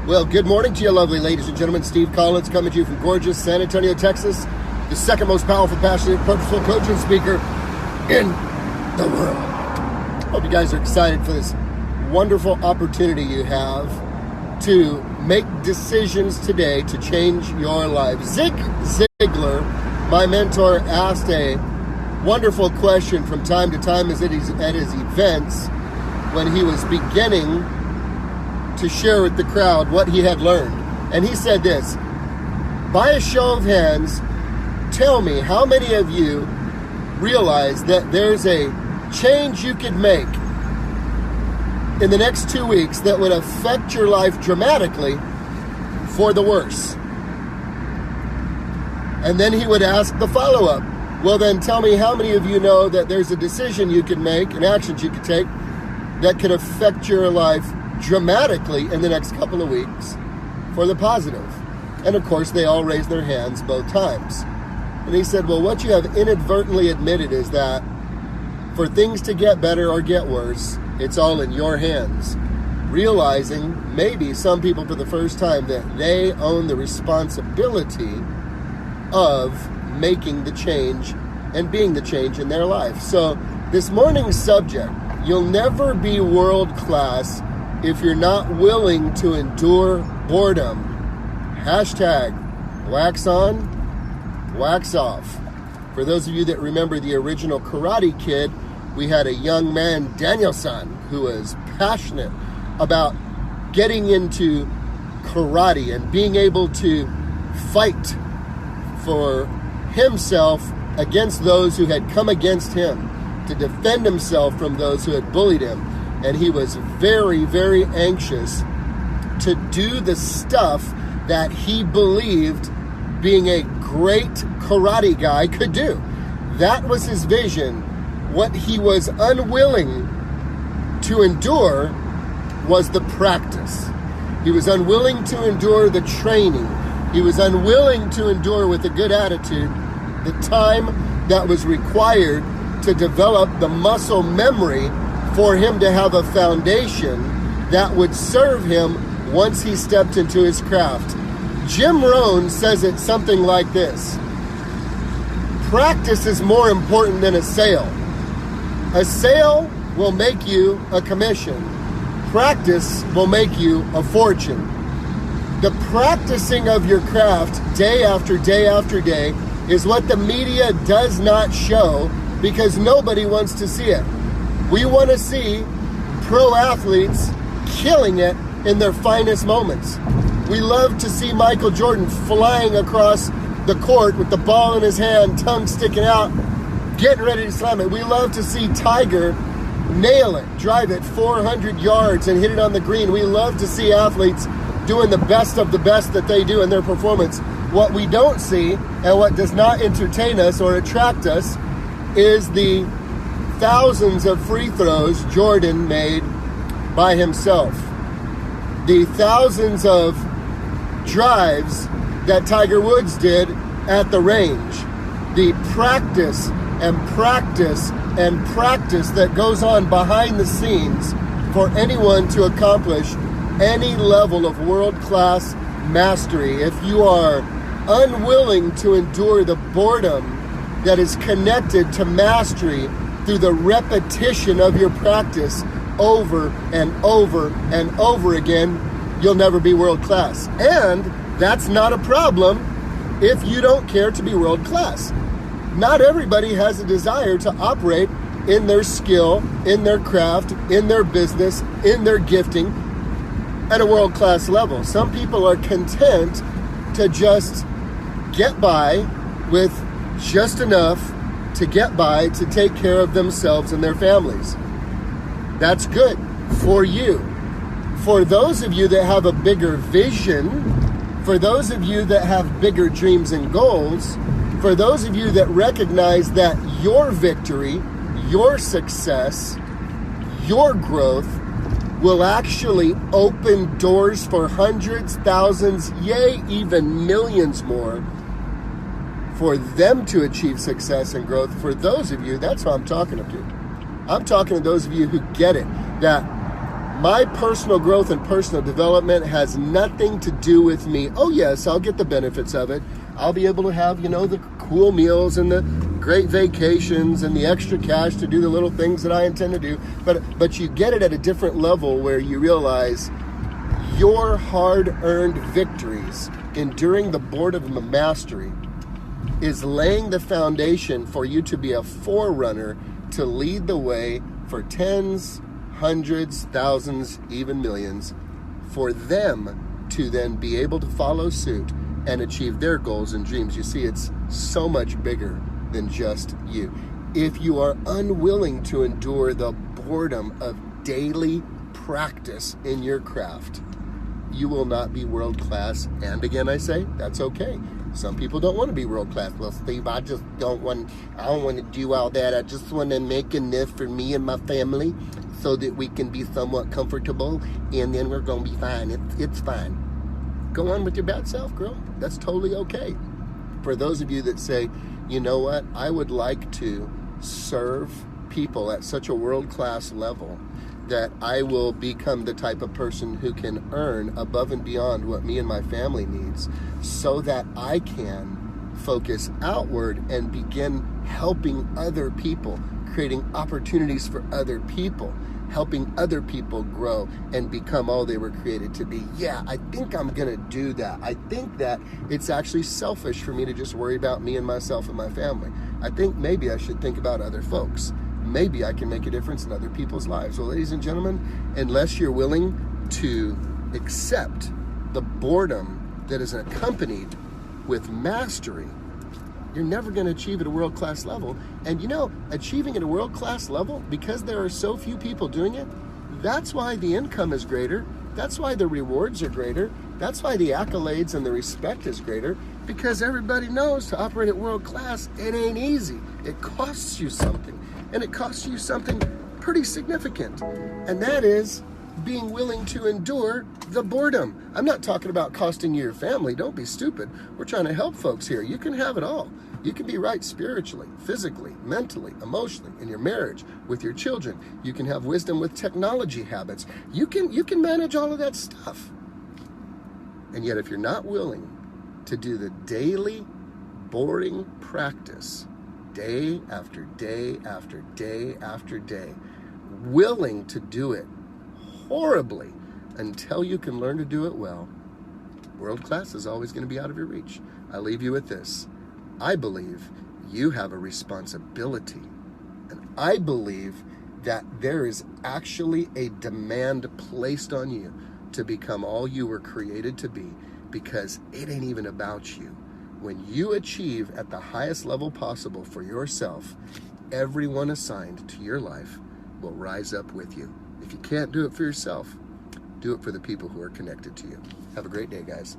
Well, good morning to you, lovely ladies and gentlemen. Steve Collins coming to you from gorgeous San Antonio, Texas, the second most powerful, passionate, purposeful coach and speaker in the world. Hope you guys are excited for this wonderful opportunity you have to make decisions today to change your life. Zig Ziglar, my mentor, asked a wonderful question from time to time at his events when he was beginning to share with the crowd what he had learned. And he said this: by a show of hands, tell me how many of you realize that there's a change you could make in the next 2 weeks that would affect your life dramatically for the worse. And then he would ask the follow-up, well then tell me how many of you know that there's a decision you could make, an actions you could take that could affect your life dramatically in the next couple of weeks for the positive. And of course they all raised their hands both times. And he said, well, what you have inadvertently admitted is that for things to get better or get worse, it's all in your hands. Realizing maybe some people for the first time that they own the responsibility of making the change and being the change in their life. So this morning's subject, you'll never be world class if you're not willing to endure boredom. Hashtag wax on, wax off. For those of you that remember the original Karate Kid, we had a young man, Daniel-san, who was passionate about getting into karate and being able to fight for himself against those who had come against him, to defend himself from those who had bullied him. And he was very, very anxious to do the stuff that he believed being a great karate guy could do. That was his vision. What he was unwilling to endure was the practice. He was unwilling to endure the training. He was unwilling to endure with a good attitude the time that was required to develop the muscle memory for him to have a foundation that would serve him once he stepped into his craft. Jim Rohn says it something like this: practice is more important than a sale. A sale will make you a commission. Practice will make you a fortune. The practicing of your craft day after day after day is what the media does not show because nobody wants to see it. We want to see pro athletes killing it in their finest moments. We love to see Michael Jordan flying across the court with the ball in his hand, tongue sticking out, getting ready to slam it. We love to see Tiger nail it, drive it 400 yards and hit it on the green. We love to see athletes doing the best of the best that they do in their performance. What we don't see and what does not entertain us or attract us is the thousands of free throws Jordan made by himself. The thousands of drives that Tiger Woods did at the range. The practice and practice and practice that goes on behind the scenes for anyone to accomplish any level of world-class mastery. If you are unwilling to endure the boredom that is connected to mastery through the repetition of your practice over and over and over again, you'll never be world class. And that's not a problem if you don't care to be world class. Not everybody has a desire to operate in their skill, in their craft, in their business, in their gifting at a world class level. Some people are content to just get by with just enough to get by to take care of themselves and their families. That's good for you. For those of you that have a bigger vision, for those of you that have bigger dreams and goals, for those of you that recognize that your victory, your success, your growth will actually open doors for hundreds, thousands, yea, even millions more for them to achieve success and growth. For those of you, that's what I'm talking to. I'm talking to those of you who get it, that My personal growth and personal development has nothing to do with me. Oh yes, I'll get the benefits of it. I'll be able to have, the cool meals and the great vacations and the extra cash to do the little things that I intend to do. But you get it at a different level where you realize your hard-earned victories enduring the boredom of mastery is laying the foundation for you to be a forerunner to lead the way for tens, hundreds, thousands, even millions, for them to then be able to follow suit and achieve their goals and dreams. You see, it's so much bigger than just you. If you are unwilling to endure the boredom of daily practice in your craft, you will not be world class. And again, I say, that's okay. Some people don't want to be world class. Well, Steve, I don't want to do all that. I just want to make enough for me and my family so that we can be somewhat comfortable, and then we're going to be fine. It's fine. Go on with your bad self, girl. That's totally okay. For those of you that say, you know what, I would like to serve people at such a world-class level that I will become the type of person who can earn above and beyond what me and my family needs, so that I can focus outward and begin helping other people, creating opportunities for other people, helping other people grow and become all they were created to be. Yeah, I think I'm gonna do that. I think that it's actually selfish for me to just worry about me and myself and my family. I think maybe I should think about other folks. Maybe I can make a difference in other people's lives. Well, ladies and gentlemen, unless you're willing to accept the boredom that is accompanied with mastery, you're never going to achieve at a world-class level. And achieving at a world-class level, because there are so few people doing it, that's why the income is greater. That's why the rewards are greater. That's why the accolades and the respect is greater, because everybody knows to operate at world class, it ain't easy. It costs you something, and it costs you something pretty significant. And that is being willing to endure the boredom. I'm not talking about costing you your family. Don't be stupid. We're trying to help folks here. You can have it all. You can be right spiritually, physically, mentally, emotionally, in your marriage, with your children. You can have wisdom with technology habits. You can manage all of that stuff. And yet, if you're not willing to do the daily, boring practice, day after day after day after day, willing to do it horribly until you can learn to do it well, world class is always going to be out of your reach. I leave you with this. I believe you have a responsibility, and I believe that there is actually a demand placed on you to become all you were created to be, because it ain't even about you. When you achieve at the highest level possible for yourself, everyone assigned to your life will rise up with you. If you can't do it for yourself, do it for the people who are connected to you. Have a great day, guys.